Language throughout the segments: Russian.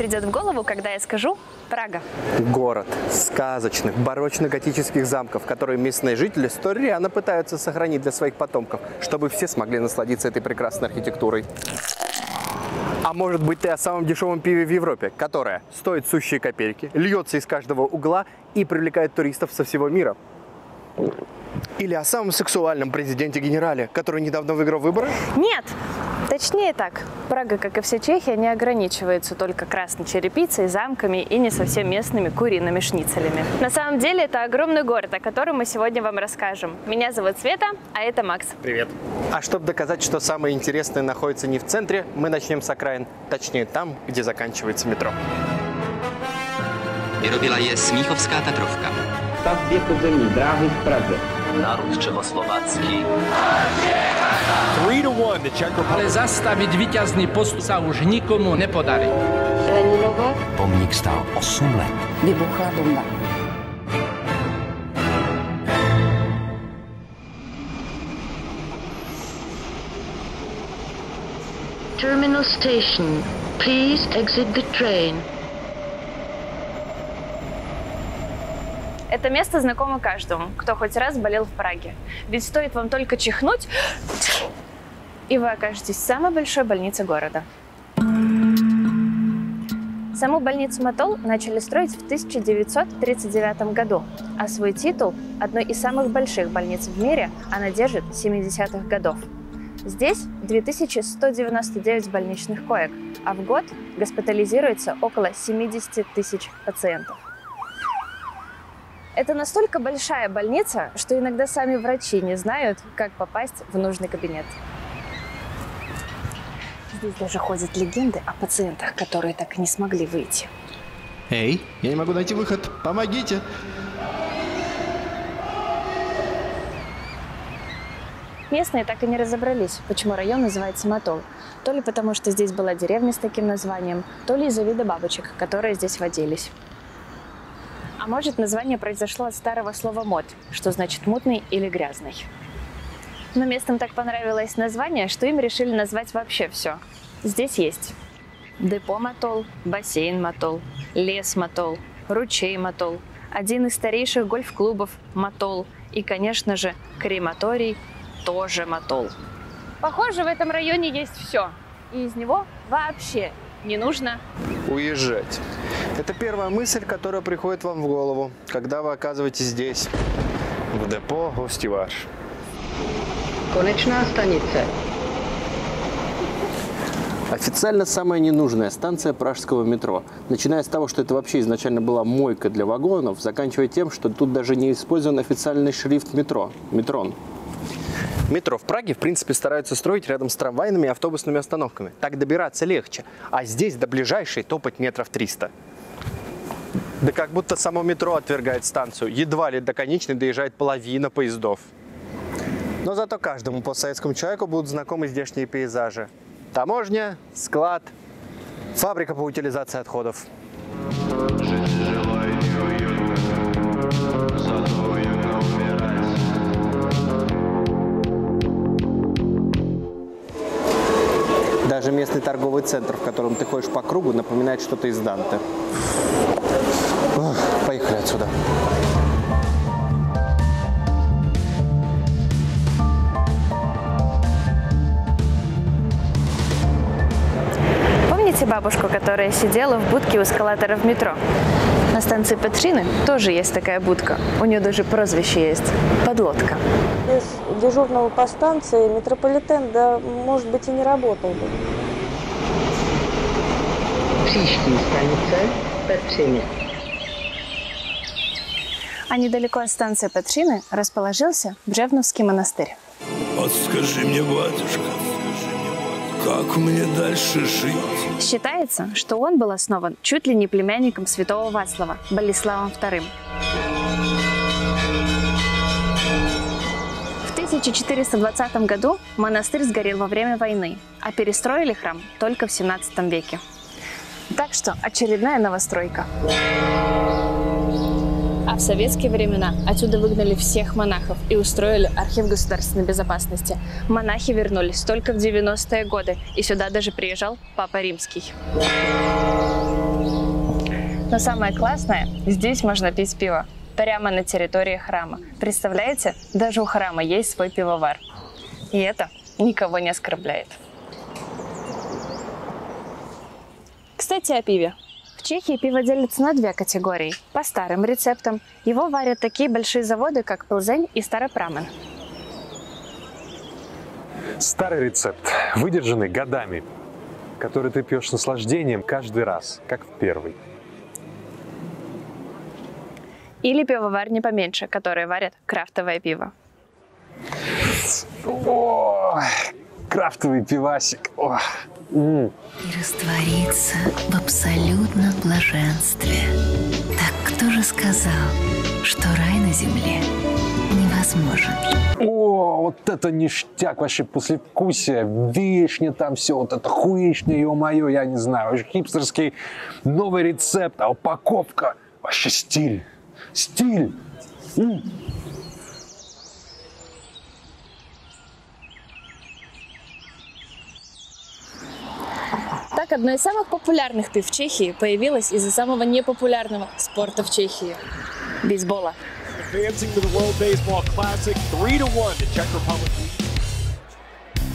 придет в голову, когда я скажу Прага? Город сказочных, барочно-готических замков, которые местные жители столь рьяно пытаются сохранить для своих потомков, чтобы все смогли насладиться этой прекрасной архитектурой. А может быть, ты о самом дешевом пиве в Европе, которое стоит сущие копейки, льется из каждого угла и привлекает туристов со всего мира? Или о самом сексуальном президенте-генерале, который недавно выиграл выборы? Нет! Точнее так, Прага, как и вся Чехия, не ограничивается только красной черепицей, замками и не совсем местными куриными шницелями. На самом деле это огромный город, о котором мы сегодня вам расскажем. Меня зовут Света, а это Макс. Привет. А чтобы доказать, что самое интересное находится не в центре, мы начнем с окраин, точнее там, где заканчивается метро. Vyrobila je Smíchovská Tatrovka. Stavbě podzemní dráhy v Praze. Národ čehoslovácky. 3-1 the Czech Republic. Ale zastaviť víťazný postup sa už nikomu nepodarí. Leninova. Pomník stál 8 let. Vybuchla bomba. Terminal station. Please exit the train. Это место знакомо каждому, кто хоть раз болел в Праге. Ведь стоит вам только чихнуть, и вы окажетесь в самой большой больнице города. Саму больницу Матол начали строить в 1939 году, а свой титул одной из самых больших больниц в мире она держит с 70-х годов. Здесь 2199 больничных коек, а в год госпитализируется около 70 тысяч пациентов. Это настолько большая больница, что иногда сами врачи не знают, как попасть в нужный кабинет. Здесь даже ходят легенды о пациентах, которые так и не смогли выйти. Эй, я не могу найти выход. Помогите. Местные так и не разобрались, почему район называется Матол. То ли потому, что здесь была деревня с таким названием, то ли из-за вида бабочек, которые здесь водились. А может, название произошло от старого слова «мот», что значит «мутный» или «грязный». Но местным так понравилось название, что им решили назвать вообще все. Здесь есть депо Матол, бассейн Матол, лес Матол, ручей Матол, один из старейших гольф-клубов Матол и, конечно же, крематорий тоже Матол. Похоже, в этом районе есть все, и из него вообще не нужно уезжать. Это первая мысль, которая приходит вам в голову, когда вы оказываетесь здесь, в депо Гостивар. Konečná stanice. Официально самая ненужная станция пражского метро. Начиная с того, что это вообще изначально была мойка для вагонов, заканчивая тем, что тут даже не использован официальный шрифт метро – метрон. Метро в Праге, в принципе, стараются строить рядом с трамвайными и автобусными остановками. Так добираться легче. А здесь до ближайшей топать метров 300. Да как будто само метро отвергает станцию. Едва ли до конечной доезжает половина поездов. Но зато каждому постсоветскому человеку будут знакомы здешние пейзажи. Таможня, склад, фабрика по утилизации отходов. Даже местный торговый центр, в котором ты ходишь по кругу, напоминает что-то из Данте. Ох, поехали отсюда. Помните бабушку, которая сидела в будке у эскалатора в метро? На станции Петрины тоже есть такая будка. У нее даже прозвище есть – подлодка. Без дежурного по станции метрополитен, да, может быть, и не работал бы. Příští stanice Petřiny. А недалеко от станции Петрины расположился Бжевновский монастырь. Подскажи мне, батюшка, как мне дальше жить? Считается, что он был основан чуть ли не племянником святого Вацлава, Болеславом II. В 1420 году монастырь сгорел во время войны, а перестроили храм только в 17 веке. Так что очередная новостройка. А в советские времена отсюда выгнали всех монахов и устроили архив государственной безопасности. Монахи вернулись только в 90-е годы, и сюда даже приезжал Папа Римский. Но самое классное, здесь можно пить пиво. Прямо на территории храма. Представляете, даже у храма есть свой пивовар. И это никого не оскорбляет. Кстати, о пиве. В Чехии пиво делится на две категории. По старым рецептам его варят такие большие заводы, как Плзень и Старопрамен. Старый рецепт, выдержанный годами, который ты пьешь с наслаждением каждый раз, как в первый. Или пивоварни поменьше, которые варят крафтовое пиво. О, крафтовый пивасик. И раствориться в абсолютном блаженстве. Так кто же сказал, что рай на земле невозможен? О, вот это ништяк, вообще послевкусие, вишня там, все, вот это хуишня, ё-моё, я не знаю, вообще хипстерский новый рецепт, а упаковка, вообще стиль, стиль. Так, одно из самых популярных пив в Чехии появилось из-за самого непопулярного спорта в Чехии – бейсбола.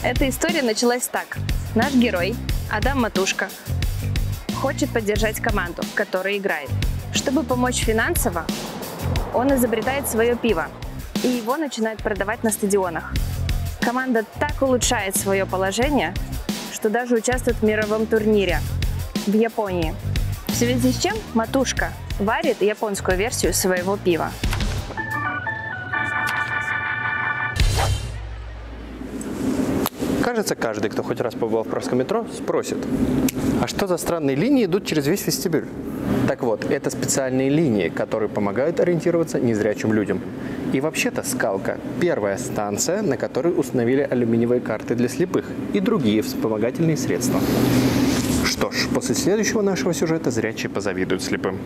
Эта история началась так. Наш герой, Адам Матушка, хочет поддержать команду, в которой играет. Чтобы помочь финансово, он изобретает свое пиво, и его начинают продавать на стадионах. Команда так улучшает свое положение, что даже участвует в мировом турнире в Японии. В связи с чем Матушка варит японскую версию своего пива. Кажется, каждый, кто хоть раз побывал в пражском метро, спросит, а что за странные линии идут через весь вестибюль? Так вот, это специальные линии, которые помогают ориентироваться незрячим людям. И вообще-то Скалка – первая станция, на которой установили алюминиевые карты для слепых и другие вспомогательные средства. Что ж, после следующего нашего сюжета зрячие позавидуют слепым.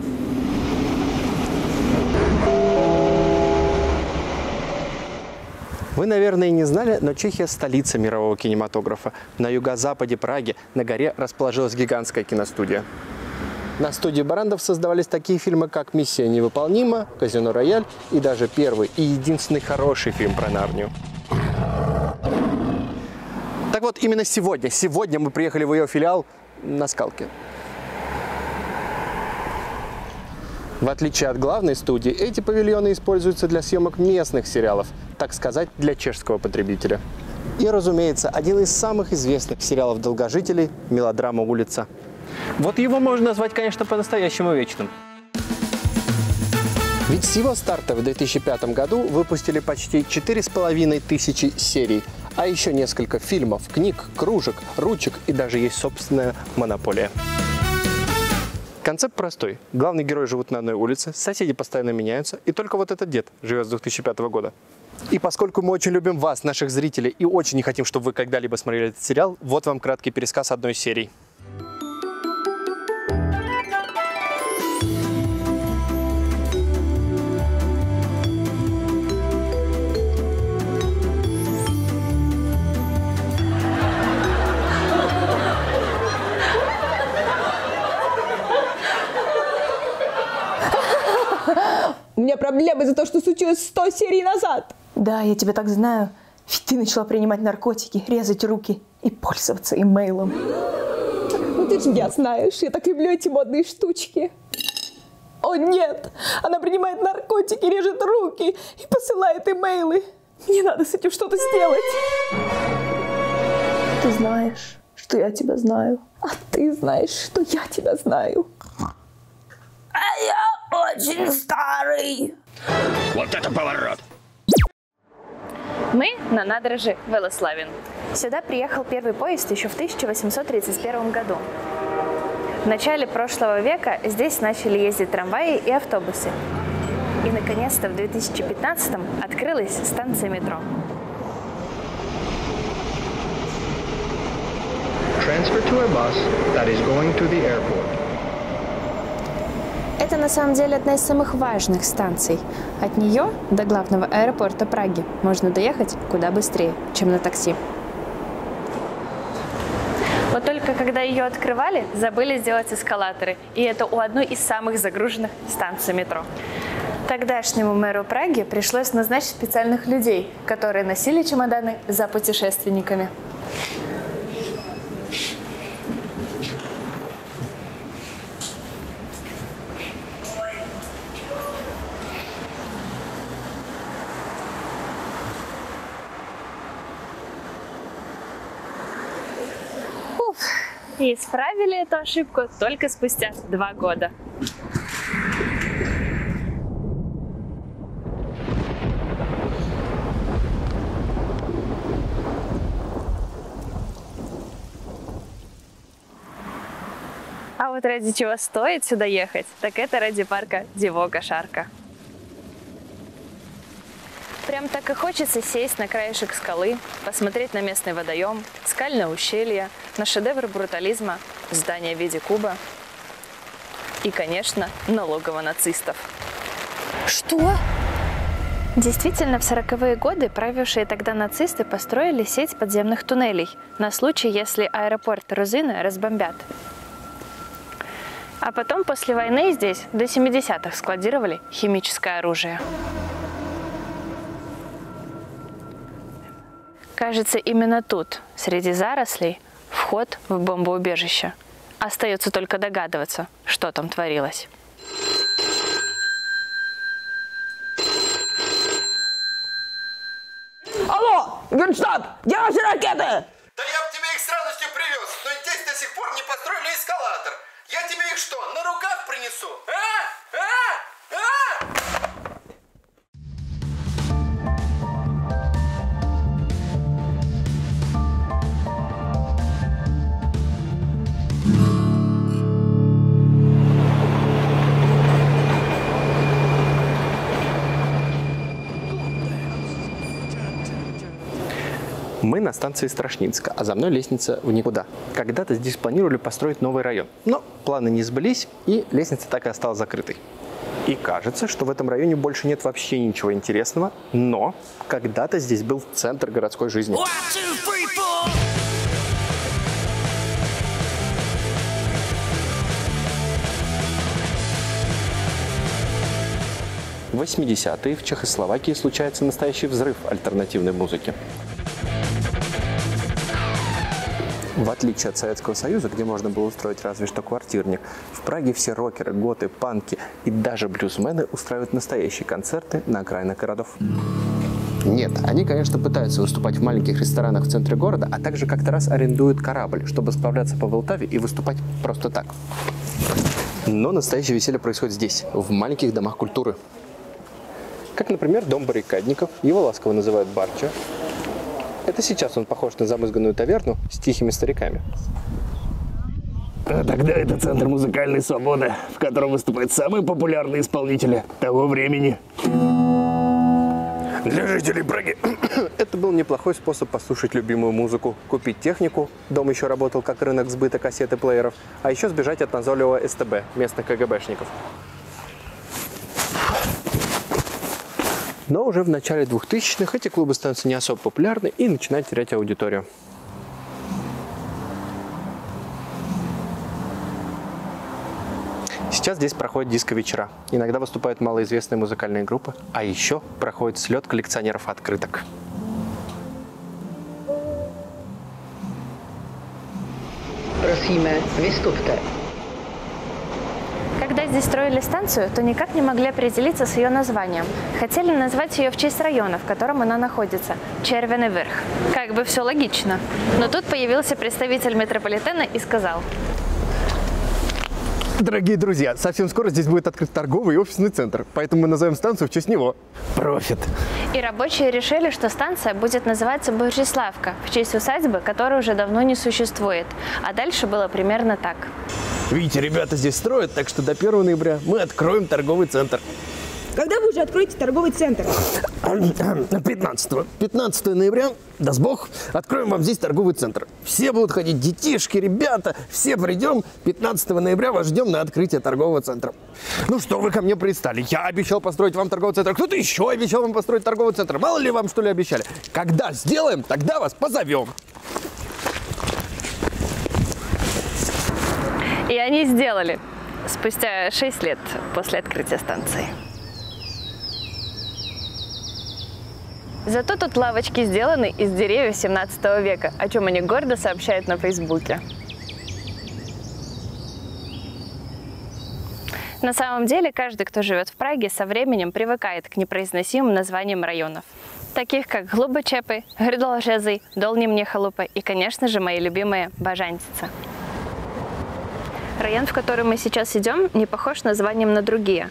Вы, наверное, и не знали, но Чехия – столица мирового кинематографа. На юго-западе Праги на горе расположилась гигантская киностудия. На студии Баррандов создавались такие фильмы, как «Миссия невыполнима», «Казино Рояль» и даже первый и единственный хороший фильм про Нарнию. Так вот, именно сегодня мы приехали в ее филиал на Скалке. В отличие от главной студии, эти павильоны используются для съемок местных сериалов, так сказать, для чешского потребителя. И, разумеется, один из самых известных сериалов долгожителей – мелодрама «Улица». Вот его можно назвать, конечно, по-настоящему вечным. Ведь с его старта в 2005 году выпустили почти 4500 серий, а еще несколько фильмов, книг, кружек, ручек и даже есть собственная монополия. Концепт простой. Главные герои живут на одной улице, соседи постоянно меняются, и только вот этот дед живет с 2005 года. И поскольку мы очень любим вас, наших зрителей, и очень не хотим, чтобы вы когда-либо смотрели этот сериал, вот вам краткий пересказ одной из серий. У меня проблемы за то, что случилось 100 серий назад. Да, я тебя так знаю. Ведь ты начала принимать наркотики, резать руки и пользоваться имейлом. Ну ты же меня знаешь, я так люблю эти модные штучки. О нет, она принимает наркотики, режет руки и посылает имейлы. Мне надо с этим что-то сделать. Ты знаешь, что я тебя знаю. А ты знаешь, что я тебя знаю. А я очень старый. Вот это поворот! Мы на набережной Велославин. Сюда приехал первый поезд еще в 1831 году. В начале прошлого века здесь начали ездить трамваи и автобусы. И, наконец-то, в 2015-м открылась станция метро. Transfer to a bus that is going to the airport. Это на самом деле одна из самых важных станций. От нее до главного аэропорта Праги можно доехать куда быстрее, чем на такси. Вот только когда Когда ее открывали, забыли сделать эскалаторы, и это у одной из самых загруженных станций метро. Тогдашнему мэру Праги пришлось назначить специальных людей, которые носили чемоданы за путешественниками. И исправили эту ошибку только спустя 2 года. А вот ради чего стоит сюда ехать, так это ради парка Дивока-Шарка. Прям так и хочется сесть на краешек скалы, посмотреть на местный водоем, скальное ущелье, на шедевр брутализма, здание в виде куба и, конечно, на логово нацистов. Что? Действительно, в 40-е годы правившие тогда нацисты построили сеть подземных туннелей на случай, если аэропорт Рузына разбомбят. А потом, после войны, здесь до 70-х складировали химическое оружие. Кажется, именно тут, среди зарослей, вход в бомбоубежище. Остается только догадываться, что там творилось. Алло, Генштаб, где ваши ракеты? Да я бы тебе их с радостью привез, но здесь до сих пор не построили эскалатор. Я тебе их что, на руках принесу? Мы на станции Страшницка, а за мной лестница в никуда. Когда-то здесь планировали построить новый район, но планы не сбылись, и лестница так и осталась закрытой. И кажется, что в этом районе больше нет вообще ничего интересного, но когда-то здесь был центр городской жизни. В 80-е в Чехословакии случается настоящий взрыв альтернативной музыки. В отличие от Советского Союза, где можно было устроить разве что квартирник, в Праге все рокеры, готы, панки и даже блюзмены устраивают настоящие концерты на окраинах городов. Нет, они, конечно, пытаются выступать в маленьких ресторанах в центре города, а также как-то раз арендуют корабль, чтобы справляться по Волтаве и выступать просто так. Но настоящее веселье происходит здесь, в маленьких домах культуры. Как, например, дом баррикадников, его ласково называют Барча. Это сейчас он похож на замызганную таверну с тихими стариками. А тогда это центр музыкальной свободы, в котором выступают самые популярные исполнители того времени. Для жителей Праги это был неплохой способ послушать любимую музыку, купить технику, дом еще работал как рынок сбыта кассет и плееров, а еще сбежать от назойливого СТБ, местных КГБшников. Но уже в начале 2000-х эти клубы становятся не особо популярны и начинают терять аудиторию. Сейчас здесь проходят диско-вечера. Иногда выступают малоизвестные музыкальные группы, а еще проходит слет коллекционеров открыток. Prosíme, vystupte. Когда здесь строили станцию, то никак не могли определиться с ее названием. Хотели назвать ее в честь района, в котором она находится – Червеный Верх. Как бы все логично. Но тут появился представитель метрополитена и сказал: Дорогие друзья, совсем скоро здесь будет открыт торговый и офисный центр, поэтому мы назовем станцию в честь него. Профит. И рабочие решили, что станция будет называться Божиславка, в честь усадьбы, которая уже давно не существует. А дальше было примерно так. Видите, ребята здесь строят, так что до 1 ноября мы откроем торговый центр. Когда вы уже откроете торговый центр? 15 ноября, даст Бог, откроем вам здесь торговый центр. Все будут ходить, детишки, ребята, все придем. 15 ноября вас ждем на открытие торгового центра. Ну что вы ко мне пристали? Я обещал построить вам торговый центр. Кто-то еще обещал вам построить торговый центр. Мало ли вам, что ли, обещали? Когда сделаем, тогда вас позовем. И они сделали спустя 6 лет после открытия станции. Зато тут лавочки сделаны из деревьев 17 века, о чем они гордо сообщают на Фейсбуке. На самом деле, каждый, кто живет в Праге, со временем привыкает к непроизносимым названиям районов, таких как Глубочепы, Гридолжезы, Долни Мнехолупы и, конечно же, мои любимые Бажантица. Район, в который мы сейчас идем, не похож названием на другие.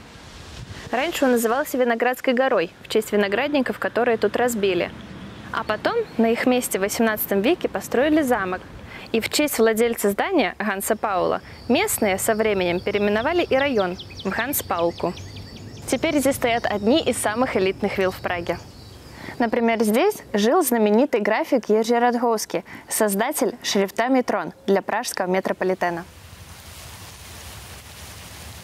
Раньше он назывался Виноградской горой, в честь виноградников, которые тут разбили. А потом на их месте в XVIII веке построили замок. И в честь владельца здания, Ганса Паула, местные со временем переименовали и район в Ганс-Паулку. Теперь здесь стоят одни из самых элитных вилл в Праге. Например, здесь жил знаменитый график Ежи Радгоуски, создатель шрифта «Метрон» для пражского метрополитена.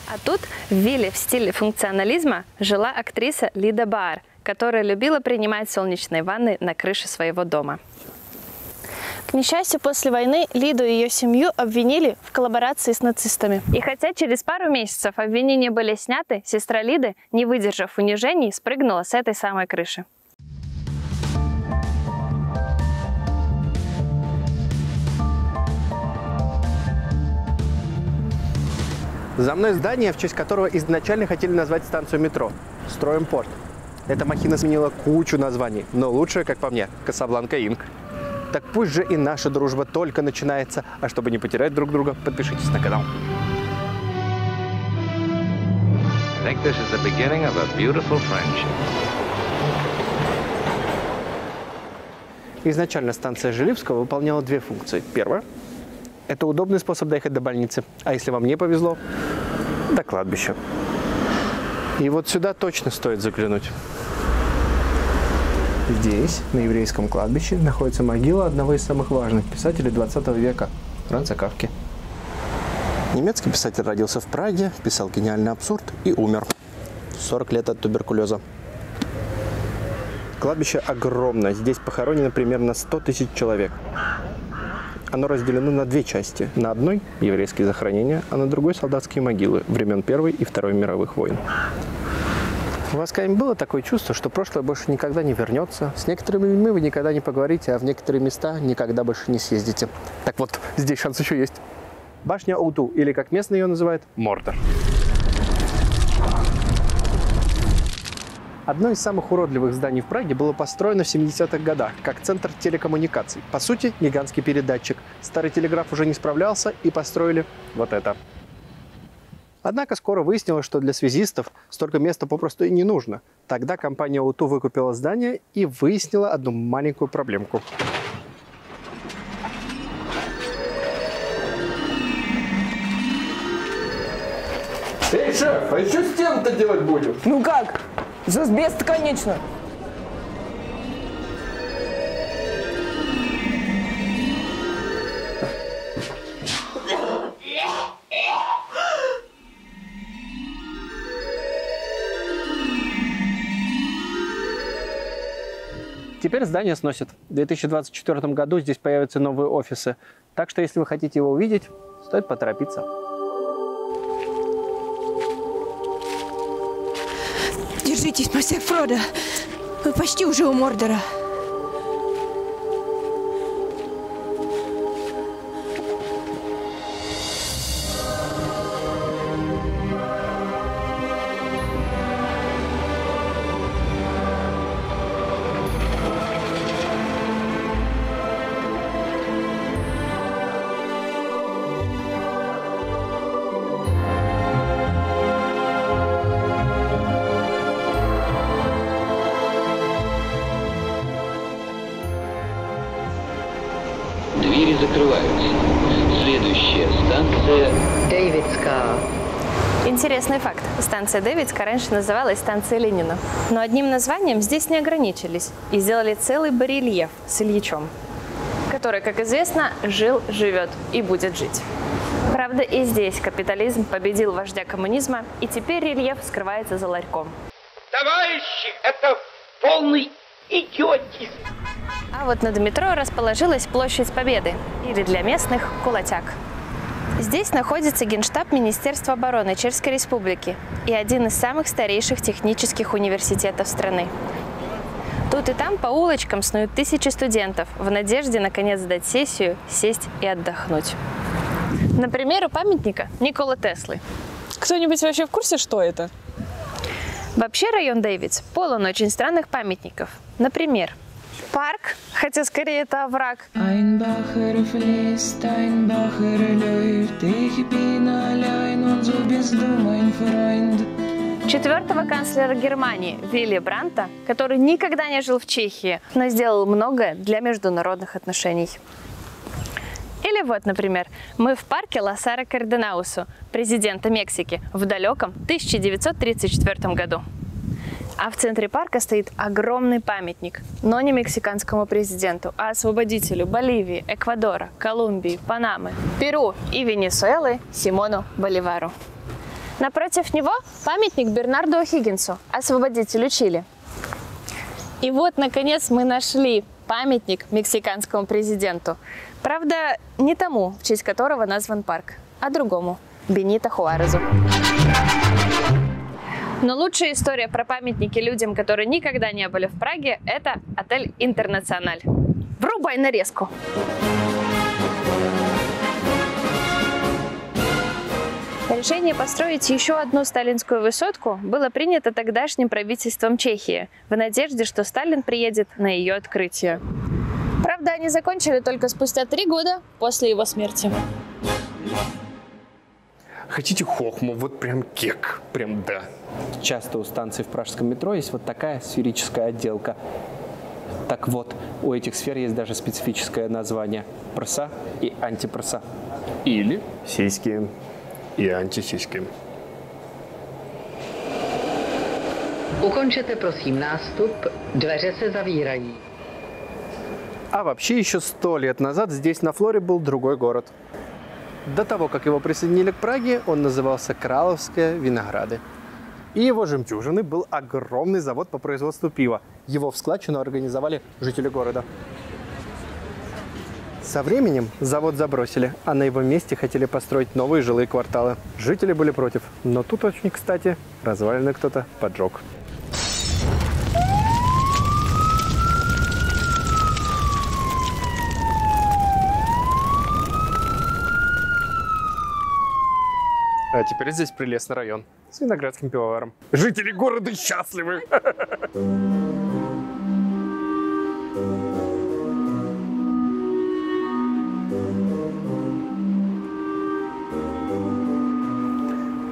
А тут в вилле в стиле функционализма жила актриса Лида Баар, которая любила принимать солнечные ванны на крыше своего дома. К несчастью, после войны Лиду и ее семью обвинили в коллаборации с нацистами. И хотя через пару месяцев обвинения были сняты, сестра Лиды, не выдержав унижений, спрыгнула с этой самой крыши. За мной здание, в честь которого изначально хотели назвать станцию метро – «Строим порт». Эта махина сменила кучу названий, но лучшее, как по мне, «Касабланка Инк». Так пусть же и наша дружба только начинается, а чтобы не потерять друг друга, подпишитесь на канал. Изначально станция Жиливского выполняла две функции. Первая – это удобный способ доехать до больницы, а если вам не повезло – до кладбища. И вот сюда точно стоит заглянуть. Здесь, на еврейском кладбище, находится могила одного из самых важных писателей 20 века – Франца Кафки. Немецкий писатель родился в Праге, писал гениальный абсурд и умер. 40 лет от туберкулеза. Кладбище огромное. Здесь похоронено примерно 100 тысяч человек. Оно разделено на две части. На одной – еврейские захоронения, а на другой – солдатские могилы времен Первой и Второй мировых войн. У вас когда-нибудь было такое чувство, что прошлое больше никогда не вернется? С некоторыми людьми вы никогда не поговорите, а в некоторые места никогда больше не съездите. Так вот, здесь шанс еще есть. Башня О2, или как местные ее называют, Мордор. Одно из самых уродливых зданий в Праге было построено в 70-х годах, как центр телекоммуникаций. По сути, гигантский передатчик. Старый телеграф уже не справлялся, и построили вот это. Однако скоро выяснилось, что для связистов столько места попросту и не нужно. Тогда компания O2 выкупила здание и выяснила одну маленькую проблемку. Эй, шеф, а еще стену-то делать будем? Ну как? За асбест, конечно. Теперь здание сносят. В 2024 году здесь появятся новые офисы. Так что, если вы хотите его увидеть, стоит поторопиться. Держитесь, мастер Фродо. Вы почти уже у Мордора. Двери закрываются. Следующая станция Дейвидска. Интересный факт. Станция Дейвидска раньше называлась станцией Ленина. Но одним названием здесь не ограничились и сделали целый барельеф с Ильичом, который, как известно, жил, живет и будет жить. Правда, и здесь капитализм победил вождя коммунизма, и теперь рельеф скрывается за ларьком. Товарищи, это полный идиотизм! А вот над метро расположилась площадь Победы, или для местных Кулатяк. Здесь находится Генштаб Министерства обороны Чешской Республики и один из самых старейших технических университетов страны. Тут и там по улочкам снуют тысячи студентов в надежде наконец сдать сессию, сесть и отдохнуть. Например, у памятника Николы Теслы. Кто-нибудь вообще в курсе, что это? Вообще район Дейвидс полон очень странных памятников. Например, парк, хотя скорее это овраг. Четвертого канцлера Германии Вилли Бранта, который никогда не жил в Чехии, но сделал многое для международных отношений. Или вот, например, мы в парке Лосара Карденаусу, президента Мексики, в далеком 1934 году. А в центре парка стоит огромный памятник, но не мексиканскому президенту, а освободителю Боливии, Эквадора, Колумбии, Панамы, Перу и Венесуэлы Симону Боливару. Напротив него памятник Бернарду О'Хиггинсу, освободителю Чили. И вот, наконец, мы нашли памятник мексиканскому президенту. Правда, не тому, в честь которого назван парк, а другому – Бенито Хуарезу. Но лучшая история про памятники людям, которые никогда не были в Праге – это отель «Интернациональ». Врубай нарезку! Решение построить еще одну сталинскую высотку было принято тогдашним правительством Чехии в надежде, что Сталин приедет на ее открытие. Правда, они закончили только спустя 3 года после его смерти. Хотите хохму? Вот прям кек. Прям да. Часто у станций в пражском метро есть вот такая сферическая отделка. Так вот, у этих сфер есть даже специфическое название – проса и антипроса. Или сиськи и антисиськи. Ukončete prosím nástup, dveře se zavírají. А вообще еще 100 лет назад здесь на Флоре был другой город. До того, как его присоединили к Праге, он назывался Краловские Винограды. И его жемчужиной был огромный завод по производству пива. Его в складчину организовали жители города. Со временем завод забросили, а на его месте хотели построить новые жилые кварталы. Жители были против, но тут очень кстати развалины кто-то поджег. А теперь здесь прелестный район с виноградским пивоваром. Жители города счастливы!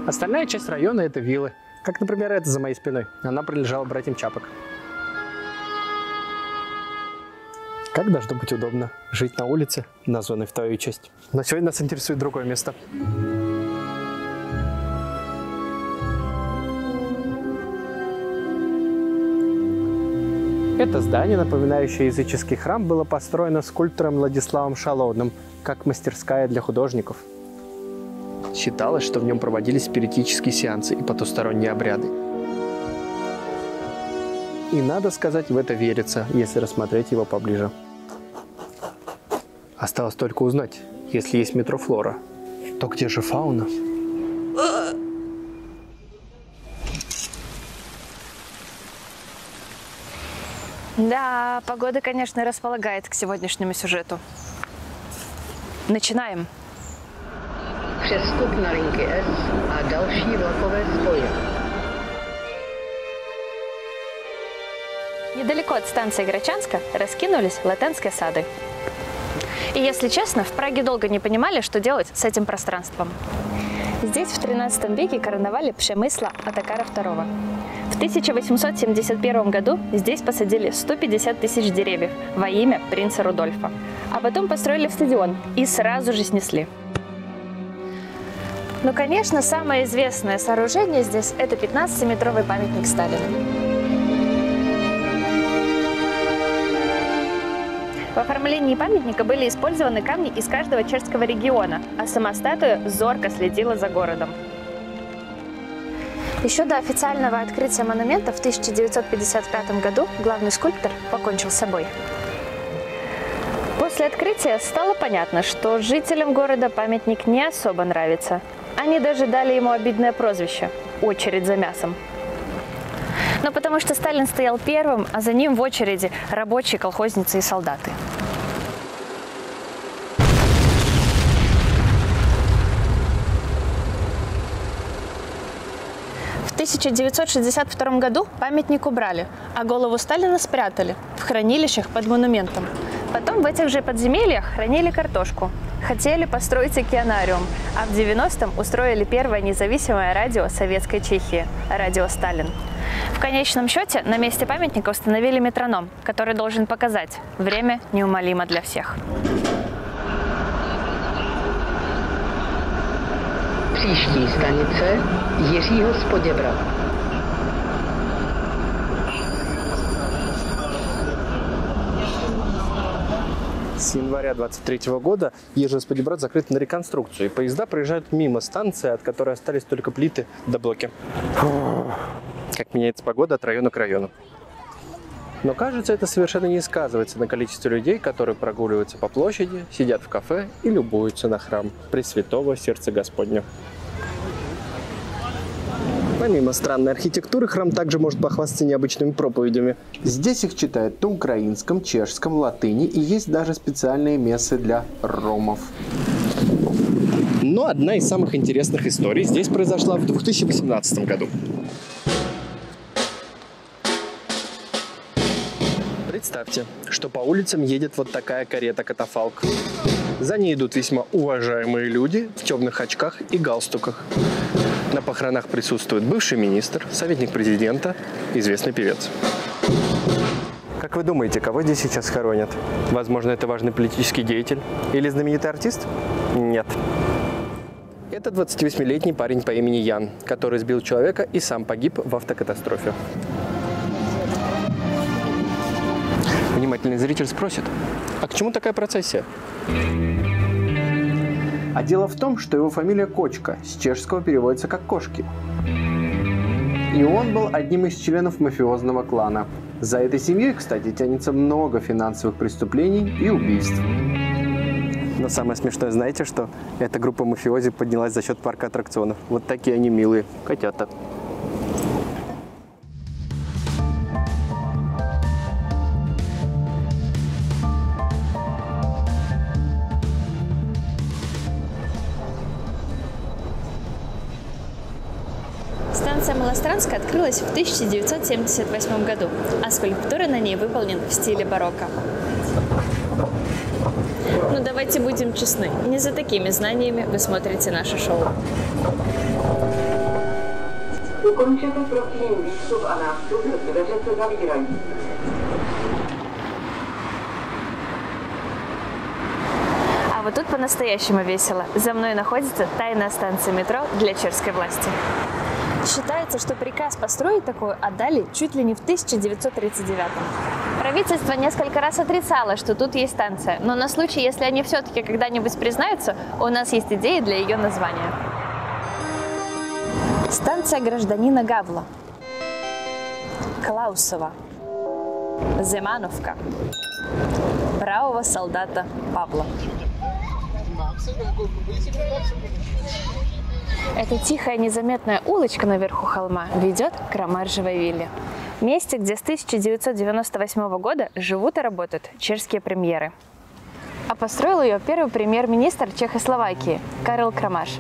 Остальная часть района – это виллы. Как, например, эта за моей спиной. Она принадлежала братьям Чапок. Как должно быть удобно жить на улице, названной в твою честь. Но сегодня нас интересует другое место. Это здание, напоминающее языческий храм, было построено скульптором Владиславом Шалоным, как мастерская для художников. Считалось, что в нем проводились спиритические сеансы и потусторонние обряды. И надо сказать, в это верится, если рассмотреть его поближе. Осталось только узнать, если есть метро Флора, то где же фауна? Да, погода, конечно, располагает к сегодняшнему сюжету. Начинаем. Přestup na linky S a další vlakové spoje. Недалеко от станции Грачанска раскинулись латенские сады. И, если честно, в Праге долго не понимали, что делать с этим пространством. Здесь в 13 веке короновали Пшемысла Отакара II. В 1871 году здесь посадили 150 тысяч деревьев во имя принца Рудольфа. А потом построили стадион и сразу же снесли. Но, конечно, самое известное сооружение здесь – это 15-метровый памятник Сталину. В оформлении памятника были использованы камни из каждого чешского региона, а сама статуя зорко следила за городом. Еще до официального открытия монумента в 1955 году главный скульптор покончил с собой. После После открытия стало понятно, что жителям города памятник не особо нравится. Они даже дали ему обидное прозвище – «Очередь за мясом». Но потому что Сталин стоял первым, а за ним в очереди рабочие, колхозницы и солдаты. В 1962 году памятник убрали, а голову Сталина спрятали в хранилищах под монументом. Потом в этих же подземельях хранили картошку. Хотели построить океанариум, а в 90-м устроили первое независимое радио Советской Чехии – радио «Сталин». В конечном счете на месте памятника установили метроном, который должен показать – время неумолимо для всех. Příští stanice Jiřího z Poděbrad. С января 23 года Ежи-Сподебрат закрыт на реконструкцию, и поезда проезжают мимо станции, от которой остались только плиты до блоки. Как меняется погода от района к району. Но кажется, это совершенно не сказывается на количестве людей, которые прогуливаются по площади, сидят в кафе и любуются на храм Пресвятого Сердца Господня. Помимо странной архитектуры, храм также может похвастаться необычными проповедями. Здесь их читают на украинском, чешском, латыни, и есть даже специальные мессы для ромов. Но одна из самых интересных историй здесь произошла в 2018 году. Представьте, что по улицам едет вот такая карета-катафалк. За ней идут весьма уважаемые люди в темных очках и галстуках. На похоронах присутствует бывший министр, советник президента, известный певец. Как вы думаете, кого здесь сейчас хоронят? Возможно, это важный политический деятель или знаменитый артист? Нет. Это 28-летний парень по имени Ян, который сбил человека и сам погиб в автокатастрофе. Внимательный зритель спросит, а к чему такая процессия? А дело в том, что его фамилия Кочка, с чешского переводится как «кошки». И он был одним из членов мафиозного клана. За этой семьей, кстати, тянется много финансовых преступлений и убийств. Но самое смешное, знаете что? Эта группа мафиози поднялась за счет парка аттракционов. Вот такие они милые котята. Станция Малостранская открылась в 1978 году, а скульптура на ней выполнена в стиле барокко. Ну давайте будем честны, не за такими знаниями вы смотрите наше шоу. А вот тут по-настоящему весело. За мной находится тайная станция метро для чешской власти. Считается, что приказ построить такую отдали чуть ли не в 1939-м. Правительство несколько раз отрицало, что тут есть станция, но на случай, если они все-таки когда-нибудь признаются, у нас есть идеи для ее названия. Станция гражданина Гавла, Клаусова, Земановка, бравого солдата Павла. Эта тихая, незаметная улочка наверху холма ведет к Крамаржевой вилле. Месте, где с 1998 года живут и работают чешские премьеры. А построил ее первый премьер-министр Чехословакии Карл Крамаш.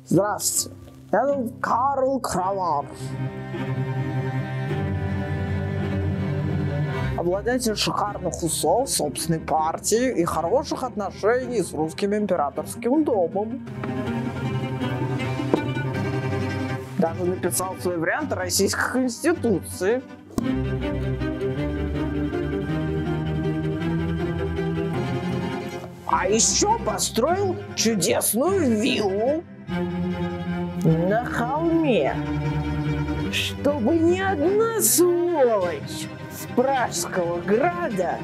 Здравствуйте, я Карл Крамаш. Обладатель шикарных усов, собственной партии и хороших отношений с русским императорским домом. Даже написал свой вариант Российской Конституции. А еще построил чудесную виллу на холме, чтобы ни одна сволочь с Пражского града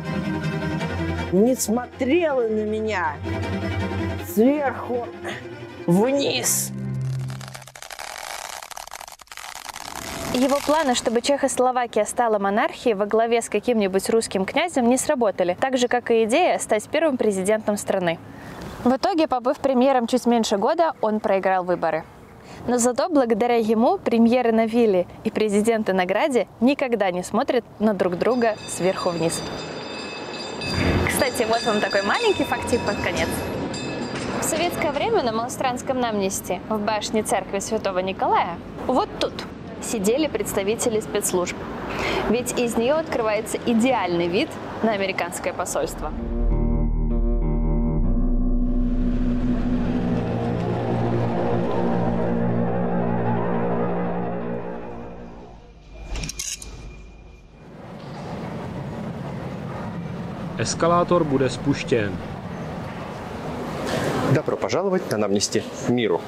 не смотрела на меня сверху вниз. Его планы, чтобы Чехословакия стала монархией во главе с каким-нибудь русским князем, не сработали, так же, как и идея стать первым президентом страны. В итоге, побыв премьером чуть меньше года, он проиграл выборы. Но зато благодаря ему премьеры на вилле и президенты на граде никогда не смотрят на друг друга сверху вниз. Кстати, вот вам такой маленький фактик под конец. В советское время на Малостранском наместе в башне церкви Святого Николая вот тут сидели представители спецслужб. Ведь из нее открывается идеальный вид на американское посольство. Eskalátor bude spuštěn. Добро пожаловать на намнести миру.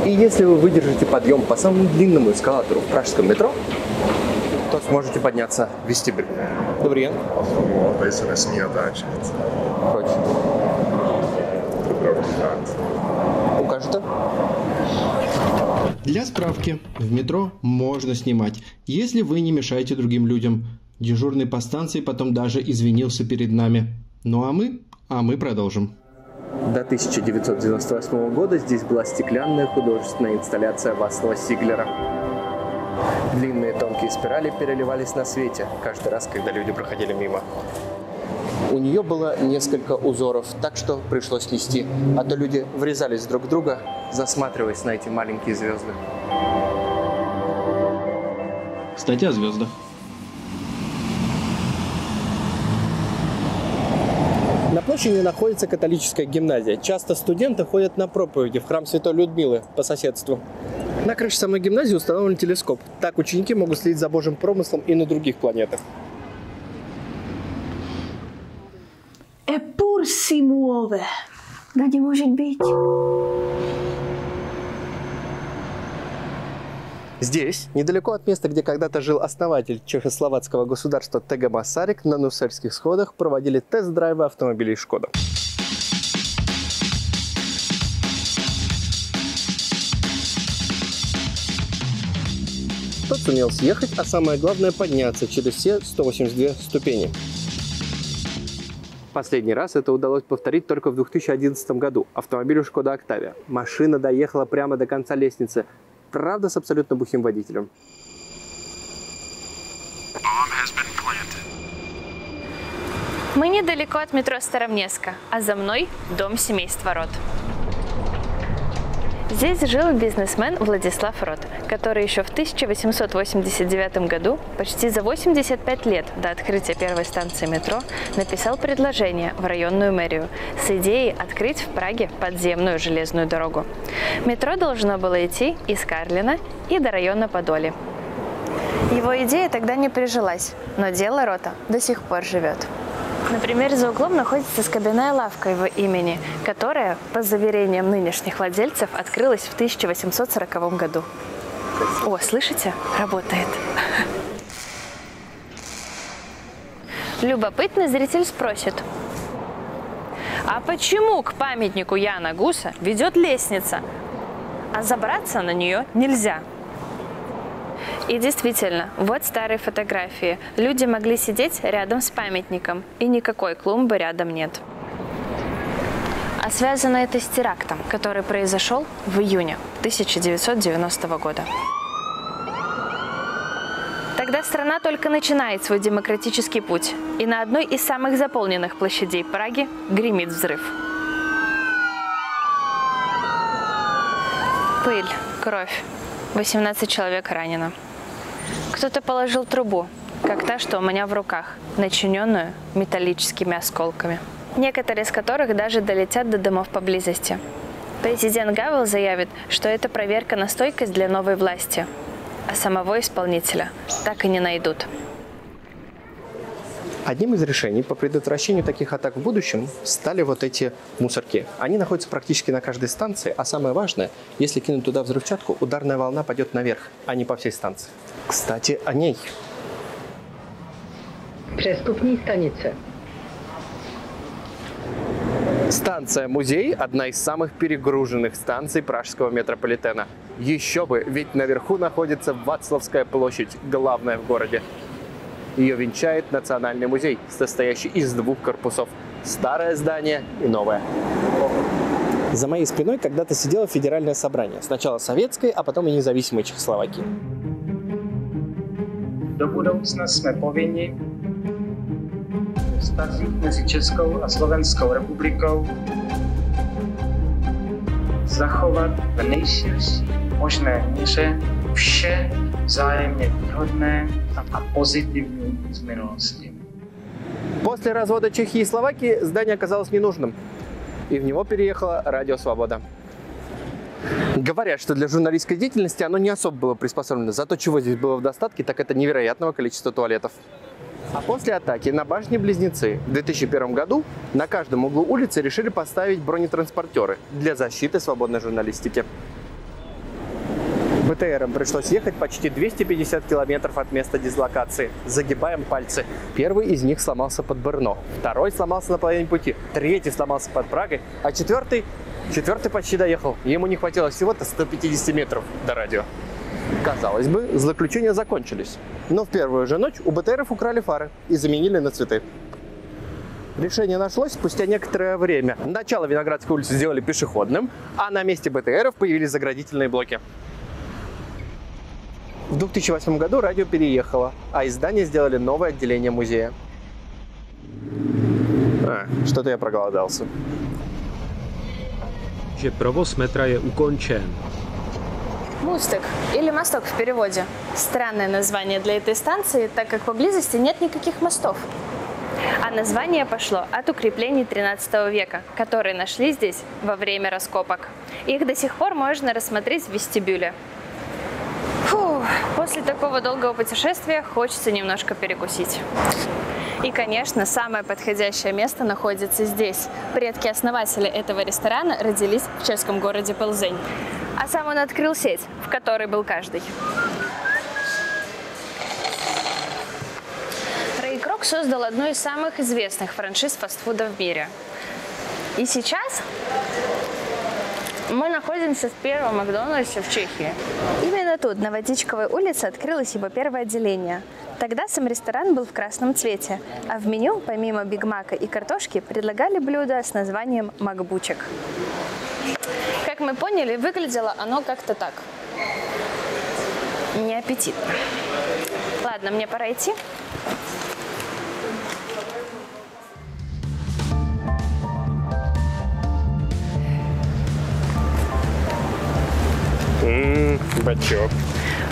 И если вы выдержите подъем по самому длинному эскалатору в пражском метро, то сможете подняться в вестибюль. Dobrý den. Tady se nesmí natáčet. Proč? Укажете? Для справки, в метро можно снимать, если вы не мешаете другим людям. Дежурный по станции потом даже извинился перед нами. Ну а мы продолжим. До 1998 года здесь была стеклянная художественная инсталляция Вацлава Сиглера. Длинные тонкие спирали переливались на свете каждый раз, когда люди проходили мимо. У нее было несколько узоров, так что пришлось нести, а то люди врезались друг в друга, засматриваясь на эти маленькие звезды. Кстати, о звездах. На площади находится католическая гимназия. Часто студенты ходят на проповеди в храм Святой Людмилы по соседству. На крыше самой гимназии установлен телескоп. Так ученики могут следить за Божьим промыслом и на других планетах. Eppur si muove. Да не может быть. Здесь, недалеко от места, где когда-то жил основатель чехословацкого государства Т.Г. Масарик, на Нусельских сходах проводили тест-драйвы автомобилей «Шкода». Тот сумел съехать, а самое главное подняться через все 182 ступени. Последний раз это удалось повторить только в 2011 году автомобилю «Шкода Октавия». Машина доехала прямо до конца лестницы, правда, с абсолютно бухим водителем. Мы недалеко от метро Старомнеска, а за мной дом семейства Рот. Здесь жил бизнесмен Владислав Рот, который еще в 1889 году, почти за 85 лет до открытия первой станции метро, написал предложение в районную мэрию с идеей открыть в Праге подземную железную дорогу. Метро должно было идти из Карлина и до района Подоле. Его идея тогда не прижилась, но дело Рота до сих пор живет. Например, за углом находится скобяная лавка его имени, которая, по заверениям нынешних владельцев, открылась в 1840 году. О, слышите? Работает. Любопытный зритель спросит: а почему к памятнику Яна Гуса ведет лестница, а забраться на нее нельзя? И действительно, вот старые фотографии. Люди могли сидеть рядом с памятником, и никакой клумбы рядом нет. А связано это с терактом, который произошел в июне 1990 года. Тогда страна только начинает свой демократический путь, и на одной из самых заполненных площадей Праги гремит взрыв. Пыль, кровь. 18 человек ранено. Кто-то положил трубу, как та, что у меня в руках, начиненную металлическими осколками, некоторые из которых даже долетят до домов поблизости. Президент Гавел заявит, что это проверка на стойкость для новой власти, а самого исполнителя так и не найдут. Одним из решений по предотвращению таких атак в будущем стали вот эти мусорки. Они находятся практически на каждой станции, а самое важное, если кинуть туда взрывчатку, ударная волна пойдет наверх, а не по всей станции. Кстати, о ней. Přestupní stanice. Станция-музей – одна из самых перегруженных станций пражского метрополитена. Еще бы, ведь наверху находится Вацлавская площадь, главная в городе. Ее венчает Национальный музей, состоящий из двух корпусов – старое здание и новое. За моей спиной когда-то сидело федеральное собрание. Сначала советской, а потом и независимой Чехословакии. Do budoucna jsme povinni v vztazích mezi Českou a Slovenskou republikou zachovat v nejširší možné míře vše vzájemně výhodné a pozitivní z minulosti. После развода Чехии и Словакии здание оказалось ненужным, и в него переехала Радио Свобода. Говорят, что для журналистской деятельности оно не особо было приспособлено. Зато чего здесь было в достатке, так это невероятного количества туалетов. А после атаки на башни-близнецы в 2001 году на каждом углу улицы решили поставить бронетранспортеры для защиты свободной журналистики. БТРам пришлось ехать почти 250 километров от места дислокации. Загибаем пальцы. Первый из них сломался под Брно, второй сломался на половине пути, третий сломался под Прагой, а четвертый почти доехал. Ему не хватило всего-то 150 метров до радио. Казалось бы, злоключения закончились. Но в первую же ночь у БТРов украли фары и заменили на цветы. Решение нашлось спустя некоторое время. Начало Виноградской улицы сделали пешеходным, а на месте БТРов появились заградительные блоки. В 2008 году радио переехало, а из здания сделали новое отделение музея. Что-то я проголодался. Že provoz metra je ukončen. Мустык или мосток в переводе. Странное название для этой станции, так как поблизости нет никаких мостов. А название пошло от укреплений 13 века, которые нашли здесь во время раскопок. Их до сих пор можно рассмотреть в вестибюле. Фу, после такого долгого путешествия хочется немножко перекусить. И, конечно, самое подходящее место находится здесь. Предки основателя этого ресторана родились в чешском городе Плзень. А сам он открыл сеть, в которой был каждый. Рэй Крок создал одну из самых известных франшиз фастфуда в мире. И сейчас мы находимся в первом Макдональдсе в Чехии. Именно тут, на Водичковой улице, открылось его первое отделение. Тогда сам ресторан был в красном цвете, а в меню, помимо бигмака и картошки, предлагали блюдо с названием макбучек. Как мы поняли, выглядело оно как-то так. Неаппетитно. Ладно, мне пора идти. Бачок.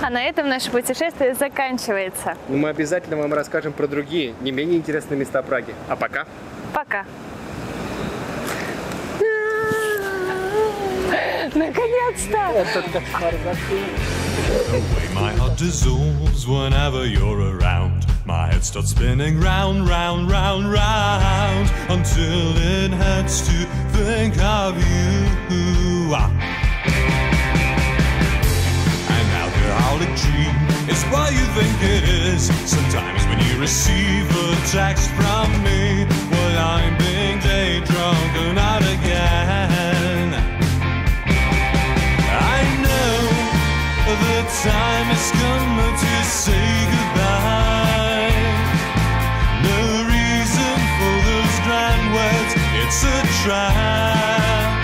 А на этом наше путешествие заканчивается. Мы обязательно вам расскажем про другие, не менее интересные места Праги. А пока? Пока. Наконец-то! Этот кошмар The way my heart dissolves whenever you're around. My head starts spinning round, round, round, round, until it hurts to think of you. And alcoholic dream is what you think it is. Sometimes when you receive a text from me, well, I'm being day drunk and not again. I know the time has come to say goodbye. No reason for those grand words, it's a trap.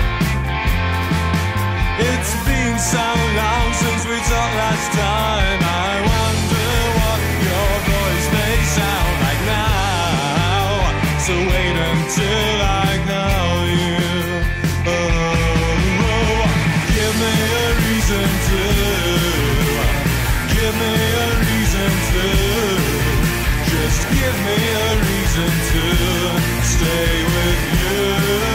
It's been so long since we talked last time. I wonder what your voice may sound like now. So wait until I call you. Oh, give me a reason to. Give me a reason to. Just give me a reason to stay with you.